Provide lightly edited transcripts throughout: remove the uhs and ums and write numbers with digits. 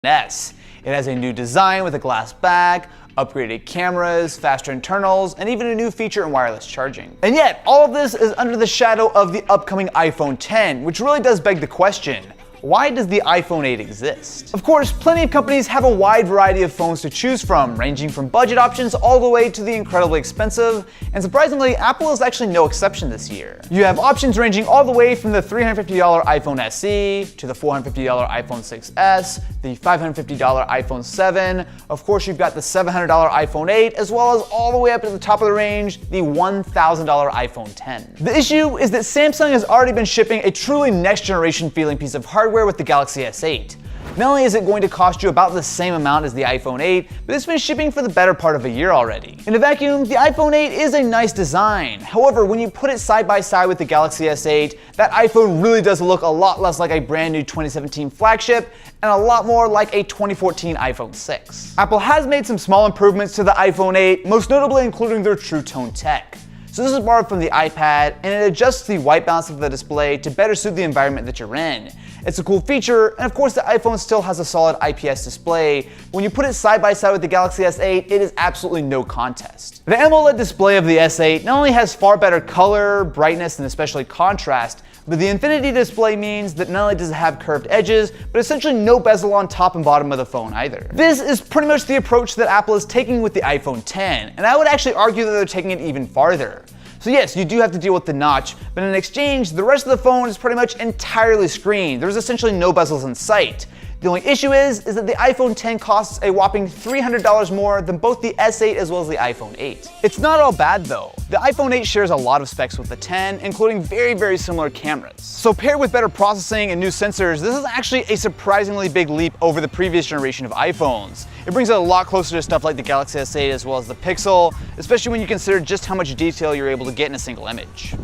S. It has a new design with a glass back, upgraded cameras, faster internals, and even a new feature in wireless charging. And yet, all of this is under the shadow of the upcoming iPhone X, which really does beg the question, why does the iPhone 8 exist? Of course, plenty of companies have a wide variety of phones to choose from, ranging from budget options all the way to the incredibly expensive, and surprisingly, Apple is actually no exception this year. You have options ranging all the way from the $350 iPhone SE, to the $450 iPhone 6s, the $550 iPhone 7, of course you've got the $700 iPhone 8, as well as all the way up to the top of the range, the $1,000 iPhone X. The issue is that Samsung has already been shipping a truly next generation feeling piece of hardware with the Galaxy S8. Not only is it going to cost you about the same amount as the iPhone 8, but it's been shipping for the better part of a year already. In a vacuum, the iPhone 8 is a nice design. However, when you put it side by side with the Galaxy S8, that iPhone really does look a lot less like a brand new 2017 flagship and a lot more like a 2014 iPhone 6. Apple has made some small improvements to the iPhone 8, most notably including their True Tone tech. So this is borrowed from the iPad, and it adjusts the white balance of the display to better suit the environment that you're in. It's a cool feature, and of course the iPhone still has a solid IPS display. When you put it side by side with the Galaxy S8, it is absolutely no contest. The AMOLED display of the S8 not only has far better color, brightness, and especially contrast, but the Infinity display means that not only does it have curved edges, but essentially no bezel on top and bottom of the phone either. This is pretty much the approach that Apple is taking with the iPhone X, and I would actually argue that they're taking it even farther. So yes, you do have to deal with the notch, but in exchange, the rest of the phone is pretty much entirely screen. There's essentially no bezels in sight. The only issue is that the iPhone X costs a whopping $300 more than both the S8 as well as the iPhone 8. It's not all bad though. The iPhone 8 shares a lot of specs with the X, including very similar cameras. So paired with better processing and new sensors, this is actually a surprisingly big leap over the previous generation of iPhones. It brings it a lot closer to stuff like the Galaxy S8 as well as the Pixel, especially when you consider just how much detail you're able to get in a single image.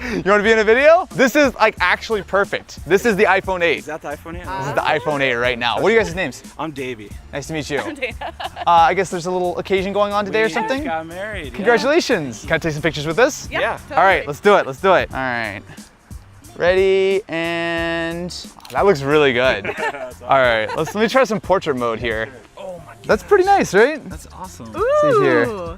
You want to be in a video? This is like actually perfect. This is the iPhone 8. Is that the iPhone 8? This is the iPhone 8 right now. What are you guys' names? I'm Davey. Nice to meet you. I'm Dana. I guess there's a little occasion going on today or something? We got married. Congratulations. Can I take some pictures with this? Yeah. Totally. All right, let's do it. Let's do it. All right. Ready, and that looks really good. Awesome. All right, let me try some portrait mode here. Oh my god. That's pretty nice, right? That's awesome. See here.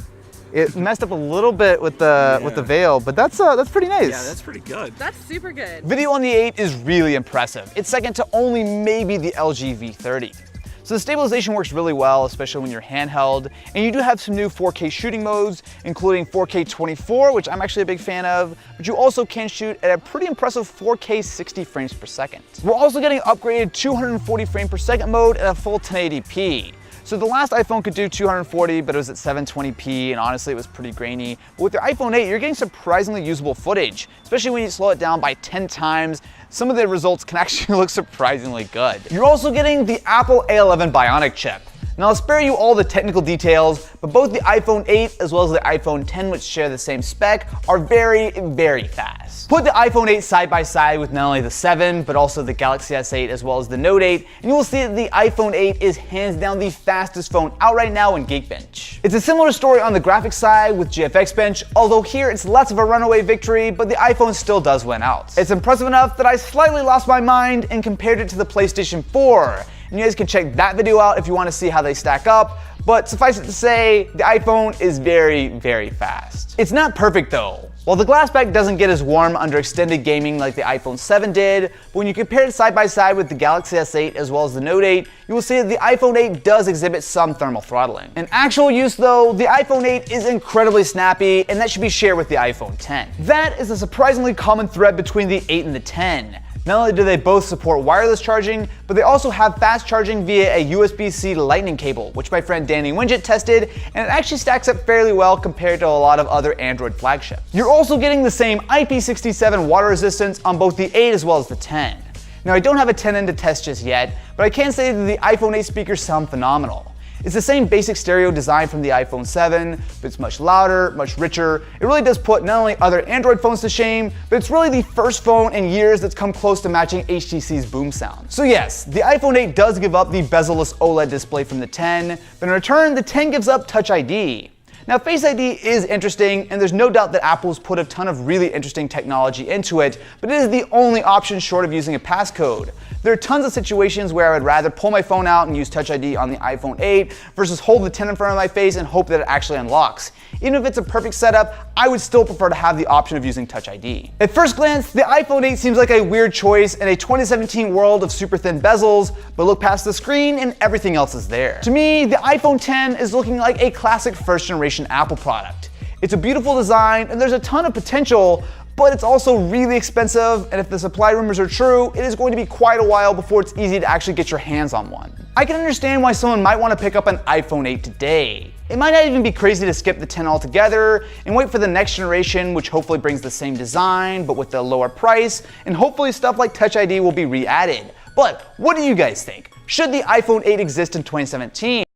It messed up a little bit with the veil, but that's pretty nice. Yeah, that's pretty good. That's super good. Video on the 8 is really impressive. It's second to only maybe the LG V30. So the stabilization works really well, especially when you're handheld, and you do have some new 4K shooting modes, including 4K 24, which I'm actually a big fan of, but you also can shoot at a pretty impressive 4K 60 frames per second. We're also getting upgraded 240 frame per second mode at a full 1080p. So the last iPhone could do 240, but it was at 720p, and honestly it was pretty grainy. But with your iPhone 8, you're getting surprisingly usable footage, especially when you slow it down by 10 times. Some of the results can actually look surprisingly good. You're also getting the Apple A11 Bionic chip. Now I'll spare you all the technical details, but both the iPhone 8 as well as the iPhone X, which share the same spec, are very fast. Put the iPhone 8 side by side with not only the 7, but also the Galaxy S8 as well as the Note 8, and you will see that the iPhone 8 is hands down the fastest phone out right now in Geekbench. It's a similar story on the graphics side with GFX Bench, although here it's less of a runaway victory, but the iPhone still does win out. It's impressive enough that I slightly lost my mind and compared it to the PlayStation 4. And you guys can check that video out if you want to see how they stack up, but suffice it to say, the iPhone is very fast. It's not perfect though. While the glass back doesn't get as warm under extended gaming like the iPhone 7 did, but when you compare it side by side with the Galaxy S8 as well as the Note 8, you will see that the iPhone 8 does exhibit some thermal throttling. In actual use though, the iPhone 8 is incredibly snappy, and that should be shared with the iPhone X. That is a surprisingly common thread between the 8 and the 10. Not only do they both support wireless charging, but they also have fast charging via a USB-C to Lightning cable, which my friend Danny Winget tested, and it actually stacks up fairly well compared to a lot of other Android flagships. You're also getting the same IP67 water resistance on both the 8 as well as the 10. Now I don't have a 10N to test just yet, but I can say that the iPhone 8 speakers sound phenomenal. It's the same basic stereo design from the iPhone 7, but it's much louder, much richer. It really does put not only other Android phones to shame, but it's really the first phone in years that's come close to matching HTC's boom sound. So yes, the iPhone 8 does give up the bezel-less OLED display from the 10, but in return, the 10 gives up Touch ID. Now, Face ID is interesting, and there's no doubt that Apple's put a ton of really interesting technology into it, but it is the only option short of using a passcode. There are tons of situations where I would rather pull my phone out and use Touch ID on the iPhone 8 versus hold the 10 in front of my face and hope that it actually unlocks. Even if it's a perfect setup, I would still prefer to have the option of using Touch ID. At first glance, the iPhone 8 seems like a weird choice in a 2017 world of super thin bezels, but look past the screen and everything else is there. To me, the iPhone 10 is looking like a classic first generation Apple product. It's a beautiful design and there's a ton of potential, but it's also really expensive, and if the supply rumors are true, it is going to be quite a while before it's easy to actually get your hands on one. I can understand why someone might want to pick up an iPhone 8 today. It might not even be crazy to skip the 10 altogether and wait for the next generation, which hopefully brings the same design but with a lower price, and hopefully stuff like Touch ID will be re-added. But what do you guys think? Should the iPhone 8 exist in 2017?